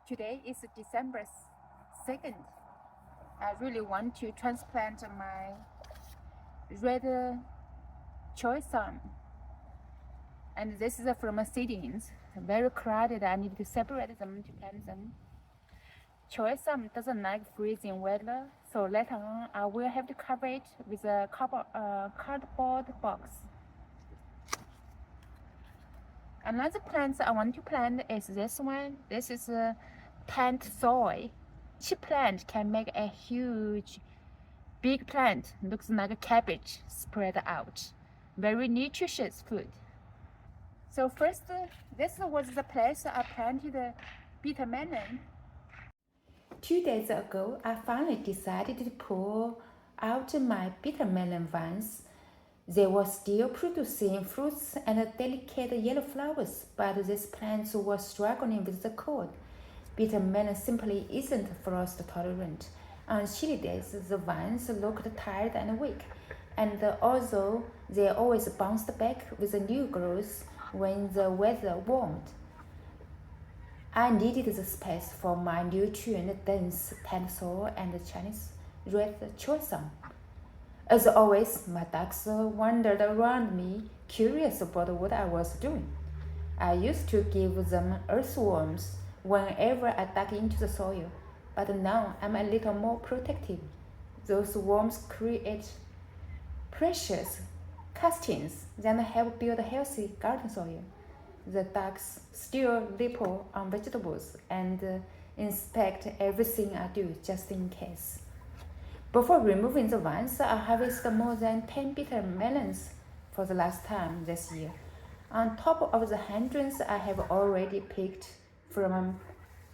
Today is December 2nd. I really want to transplant my red Choy some. And this is from seedlings. Very crowded. I need to separate them to plant them. Choy some doesn't like freezing weather, so later on I will have to cover it with a cardboard box. Another plant I want to plant is this one. This is a Tat Soi. Each plant can make a huge, big plant. Looks like a cabbage spread out. Very nutritious food. So first, this was the place I planted bitter melon. 2 days ago, I finally decided to pull out my bitter melon vines. They were still producing fruits and delicate yellow flowers, but these plants were struggling with the cold. Bitter melon simply isn't frost tolerant. On chilly days, the vines looked tired and weak, and although they always bounced back with new growth when the weather warmed, I needed the space for my nutrient-dense Tat Soi and Chinese red Choy. As always, my ducks wandered around me, curious about what I was doing. I used to give them earthworms whenever I dug into the soil, but now I'm a little more protective. Those worms create precious castings that help build healthy garden soil. The ducks still nibble on vegetables and inspect everything I do just in case. Before removing the vines, I harvested more than 10 bitter melons for the last time this year. On top of the hundreds I have already picked from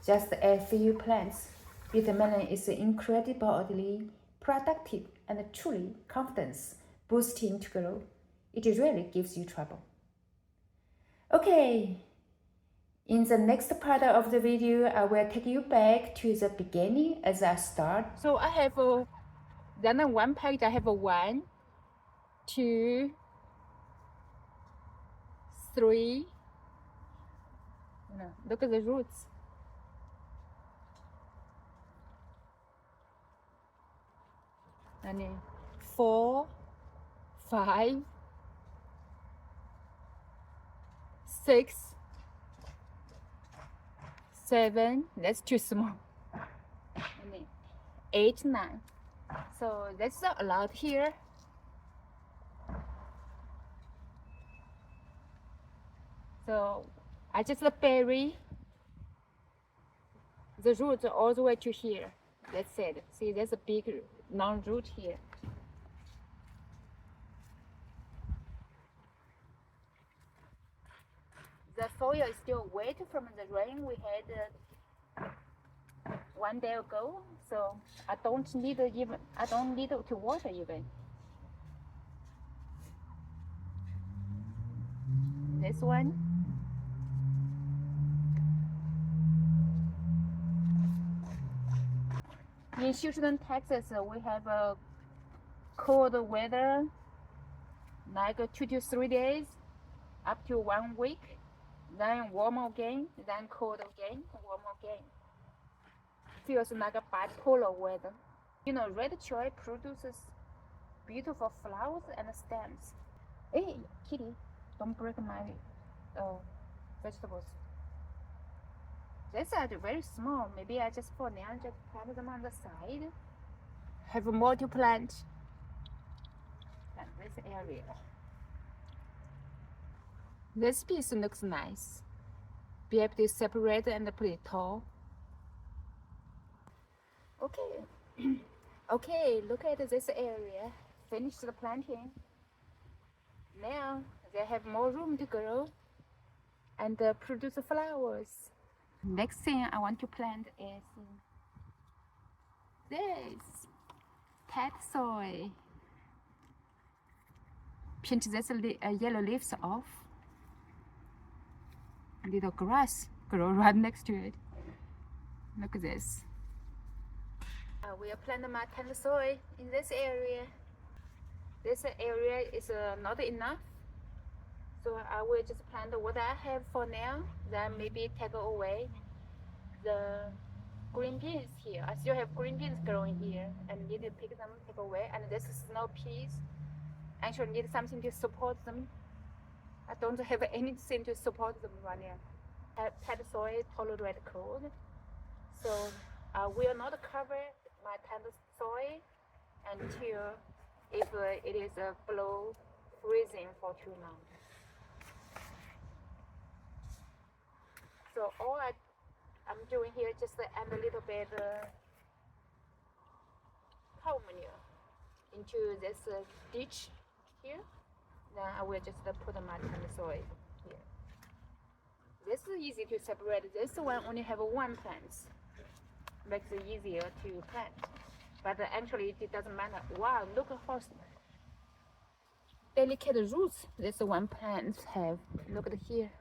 just a few plants, bitter melon is incredibly productive and truly confidence boosting to grow. It really gives you trouble. Okay, in the next part of the video, I will take you back to the beginning as I start. So I have then one package. I have 1, 2, 3. Look at the roots. And 4, 5, 6, 7. That's too small. And 8, 9. So that's a lot here. So I just bury the roots all the way to here. That's it. See, there's a big long root here. The soil is still wet from the rain we had 1 day ago, so I don't need to water even. This one. In Houston, Texas, we have a cold weather, like 2 to 3 days, up to 1 week, then warm again, then cold again, warm again. Feels like a bipolar weather. Red choy produces beautiful flowers and stems. Hey, kitty, don't break my vegetables. These are very small. Maybe I just for now just plant them on the side. Have more to plant than this area. This piece looks nice. Be able to separate and put it tall. Okay. Okay, look at this area. Finished the planting. Now they have more room to grow and produce flowers. Next thing I want to plant is this Tat Soi. Pinch this yellow leaves off. Little grass grow right next to it. Look at this. I will plant my Tat Soi in this area. This area is not enough, so I will just plant what I have for now, then maybe take away the green beans here. I still have green beans growing here and need to pick them, take away. And this is snow peas. Actually need something to support them. I don't have anything to support them right now. Tat Soi tolerate cold. So I will not cover my Tat Soi until if it is below freezing for too long. So all I'm doing here just add a little bit cow manure into this ditch here. Then I will just put my Tat Soi here. This is easy to separate. This one only have one plant. Makes it easier to plant. But actually it doesn't matter. Wow, look how delicate roots this one plant have. Look at here.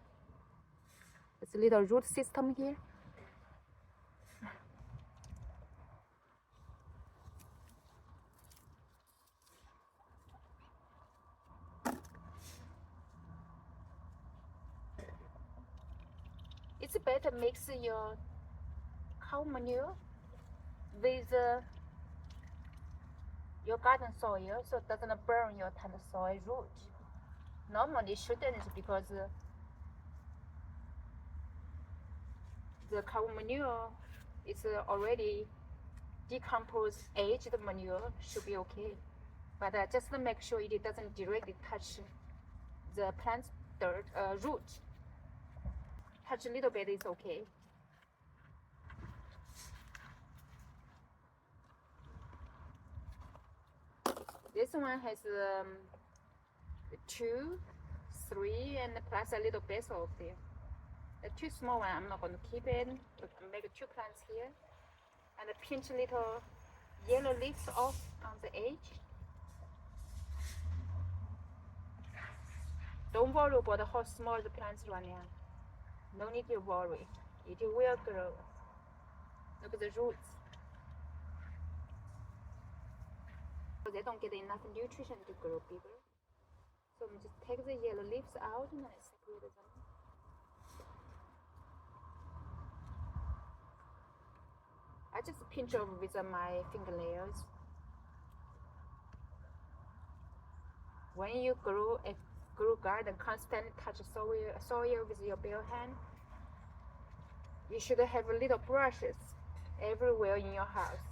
It's a little root system here. It's better mix your cow manure with your garden soil so it doesn't burn your Tat Soi root. Normally shouldn't because the cow manure is already decomposed aged manure, should be okay. But just make sure it doesn't directly touch the plant's dirt root. Touch a little bit is okay. This one has 2, 3, and plus a little basil up there. The 2 small one, I'm not going to keep it. Make 2 plants here, and pinch little yellow leaves off on the edge. Don't worry about how small the plants right now. No need to worry. It will grow. Look at the roots. They don't get enough nutrition to grow bigger. So I'm just take the yellow leaves out and I separate them. I just pinch over with my fingernails. When you grow garden, constantly touch soil with your bare hand. You should have little brushes everywhere in your house,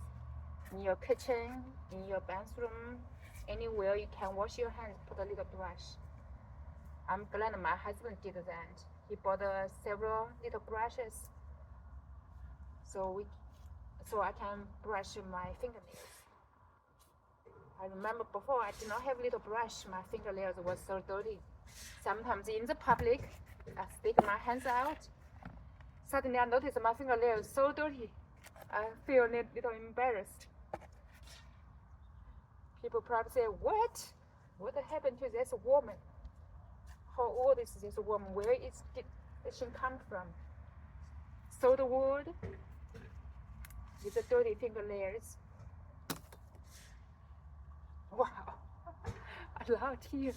in your kitchen, in your bathroom, anywhere you can wash your hands. Put a little brush. I'm glad my husband did that. He bought several little brushes, so I can brush my fingernails. I remember before I did not have little brush. My fingernails were so dirty. Sometimes in the public, I stick my hands out. Suddenly I notice my fingernails so dirty. I feel a little embarrassed. People probably say, what? What happened to this woman? How old is this woman? Where did she come from? Sold wood with the dirty fingernails. Wow, a lot here.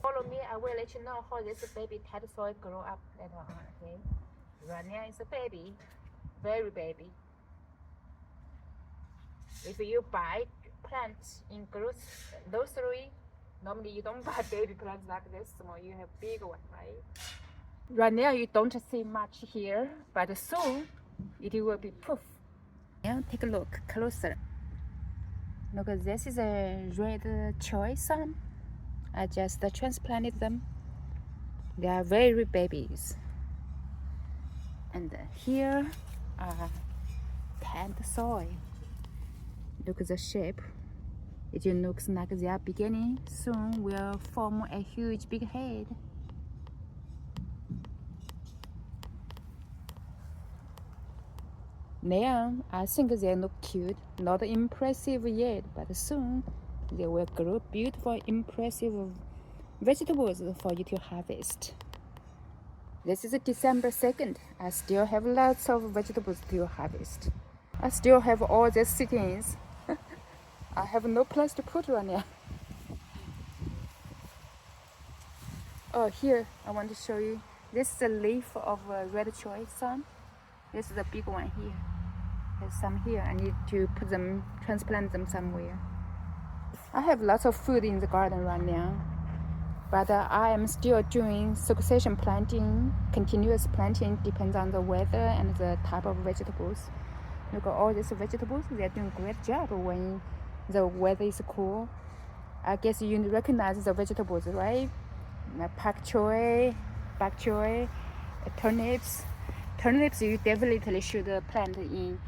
Follow me, I will let you know how this baby Tat Soi grow up later on, okay? Right now it's a baby, very baby. If you buy plants in grocery, normally you don't buy baby plants like this small, you have big one, right? Right now you don't see much here, but soon it will be poof. Yeah, take a look closer. Look, this is a red Choy some. I just transplanted them. They are very babies. And here are Tat Soi. Look at the shape. It looks like they are beginning. Soon will form a huge big head. Now, I think they look cute. Not impressive yet, but soon they will grow beautiful, impressive vegetables for you to harvest. This is December 2nd. I still have lots of vegetables to harvest. I still have all these seedlings. I have no place to put right now. Oh, here I want to show you. This is the leaf of red choy some. This is the big one here. There's some here. I need to put them, transplant them somewhere. I have lots of food in the garden right now, but I am still doing succession planting, continuous planting, depends on the weather and the type of vegetables. Look at all these vegetables, they're doing a great job when the weather is cool. I guess you recognize the vegetables, right? Pak choy, bok choy, turnips. Turnips you definitely should plant in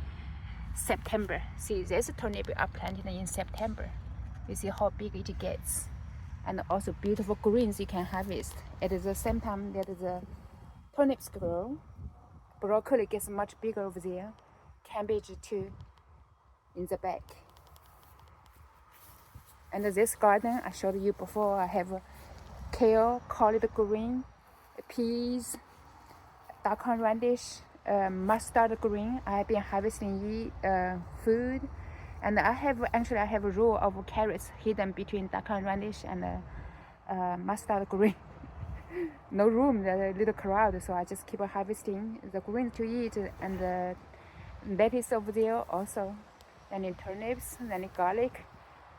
September. See, this turnip are planted in September. You see how big it gets. And also beautiful greens you can harvest. At the same time that the turnips grow, broccoli gets much bigger over there. Cabbage too, in the back. And this garden I showed you before, I have kale, collard green, peas, dark radish, mustard green. I have been harvesting food, and I have a row of carrots hidden between dark radish and mustard green. No room, there's a little crowd, so I just keep harvesting the greens to eat, and the lettuce over there also, and then turnips, and then garlic,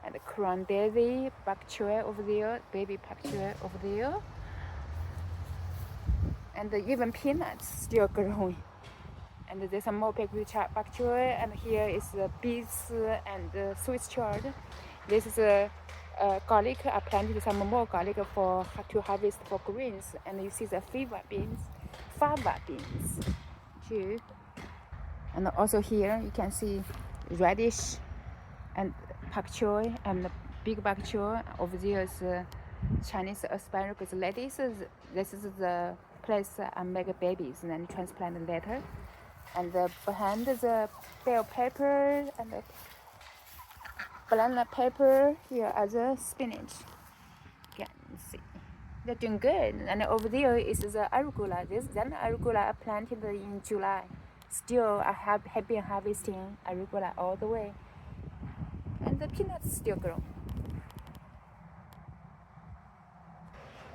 and the cranberry, bok choy over there, baby bok choy over there, and even peanuts still growing. And there's some more bok choy, and here is the beets and Swiss chard. This is garlic. I planted some more garlic to harvest for greens, and you see the fava beans too. And also here you can see radish and bok choy and big bok choy. Over there is Chinese asparagus lettuce. This is the place I make babies and then transplant later. And behind the bell pepper and the banana pepper, here are the spinach. You can see they're doing good. And over there is the arugula. This arugula I planted in July. Still, I have been harvesting arugula all the way, and the peanuts still grow.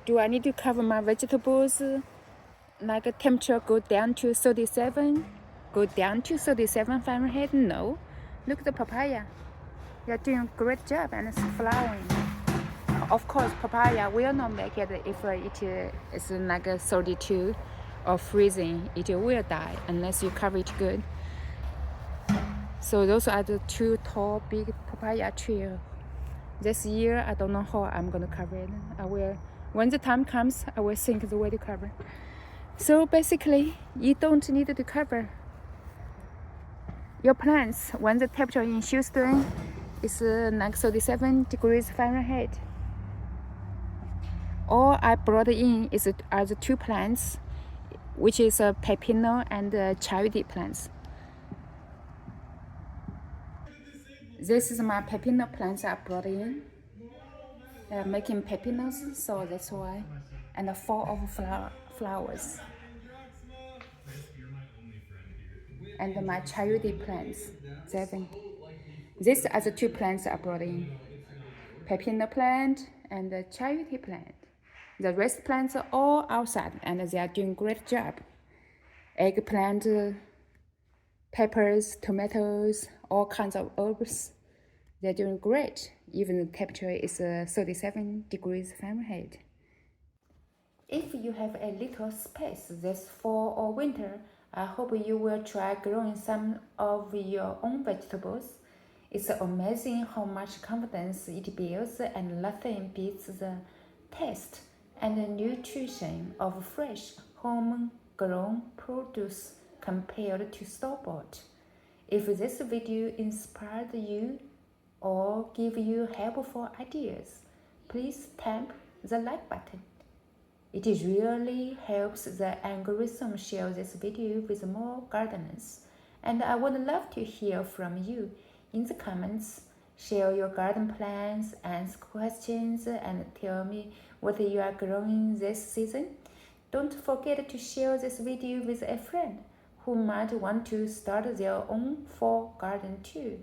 Do I need to cover my vegetables? Like a temperature go down to 37? Go down to 37 Fahrenheit? No. Look at the papaya. They're doing a great job and it's flowering. Of course, papaya will not make it if it is like a 32 or freezing. It will die unless you cover it good. So those are the two tall, big papaya trees. This year, I don't know how I'm gonna cover it. I will, when the time comes, I will think the way to cover. So basically, you don't need to cover your plants when the temperature in Houston is like 37 degrees Fahrenheit. All I brought in are the two plants, which is a pepino and chayote plants. This is my pepino plants I brought in. They're making pepinos, so that's why. And 4 of flowers. And my chayote plants, 7. These are the two plants I brought in. Pepino plant and the chayote plant. The rest plants are all outside and they are doing great job. Eggplant, peppers, tomatoes, all kinds of herbs. They're doing great. Even the temperature is 37 degrees Fahrenheit. If you have a little space this fall or winter, I hope you will try growing some of your own vegetables. It's amazing how much confidence it builds, and nothing beats the taste and the nutrition of fresh, homegrown produce compared to store-bought. If this video inspired you or give you helpful ideas, please tap the like button. It really helps the algorithm share this video with more gardeners. And I would love to hear from you in the comments. Share your garden plans, ask questions, and tell me what you are growing this season. Don't forget to share this video with a friend who might want to start their own fall garden too.